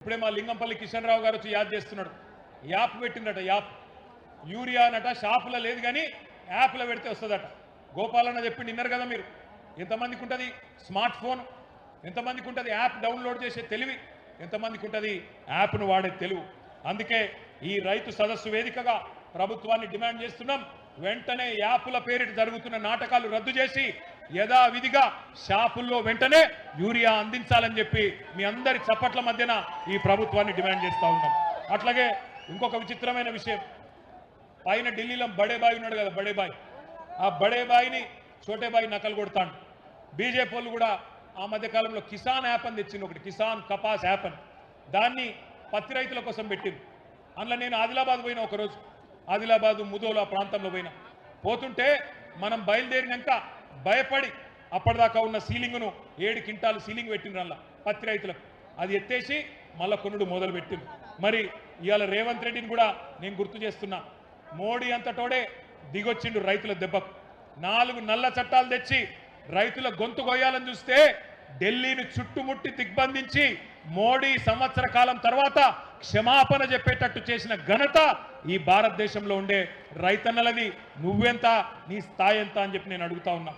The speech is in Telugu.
ఇప్పుడే మా లింగంపల్లి కిషన్ రావు గారు వచ్చి యాద్ చేస్తున్నాడు. యాప్ పెట్టిందట. యాప్ యూరియా అనట షాపులో లేదు కానీ యాప్లో పెడితే వస్తుందట. గోపాలన్న చెప్పి విన్నారు కదా మీరు. ఎంతమందికి ఉంటుంది స్మార్ట్ ఫోన్, ఎంతమందికి ఉంటుంది యాప్ డౌన్లోడ్ చేసే తెలివి, ఎంతమందికి ఉంటుంది యాప్ను వాడే తెలివి. అందుకే ఈ రైతు సదస్సు వేదికగా ప్రభుత్వాన్ని డిమాండ్ చేస్తున్నాం. వెంటనే యాప్ల పేరిట జరుగుతున్న నాటకాలు రద్దు చేసి యథావిధిగా షాపుల్లో వెంటనే యూరియా అందించాలని చెప్పి మీ అందరి చప్పట్ల మధ్యన ఈ ప్రభుత్వాన్ని డిమాండ్ చేస్తూ ఉన్నాం. అట్లాగే ఇంకొక విచిత్రమైన విషయం, పైన ఢిల్లీలో బడేబాయి ఉన్నాడు కదా, బడేబాయి, ఆ బడేబాయిని చోటేబాయి నకలు కొడతాడు. బీజేపీ వాళ్ళు కూడా ఆ మధ్యకాలంలో కిసాన్ యాప్ అని తెచ్చింది ఒకటి, కిసాన్ కపాస్ యాప్ అని. దాన్ని పత్తి రైతుల కోసం పెట్టింది. అందులో నేను ఆదిలాబాద్ పోయినా ఒకరోజు, ఆదిలాబాదు ముదోలా ప్రాంతంలో పోతుంటే మనం బయలుదేరినాక భయపడి అప్పటిదాకా ఉన్న సీలింగ్ను 7 క్వింటాలు సీలింగ్ పెట్టిండ్రు అలా పత్తి రైతులకు. అది ఎత్తేసి మళ్ళా కొనుడు మొదలు పెట్టింది. మరి ఇవాళ రేవంత్ రెడ్డిని కూడా నేను గుర్తు చేస్తున్నా, మోడీ అంతటోడే దిగొచ్చిండు రైతుల దెబ్బకు. 4 నల్ల చట్టాలు తెచ్చి రైతుల గొంతు కొయ్యాలని చూస్తే ఢిల్లీని చుట్టుముట్టి దిగ్బంధించి మోడీ సంవత్సర కాలం తర్వాత క్షమాపణ చెప్పేటట్టు చేసిన ఘనత ఈ భారతదేశంలో ఉండే రైతన్నలది. నువ్వెంత, నీ స్థాయి ఎంత అని చెప్పి నేను అడుగుతా ఉన్నా.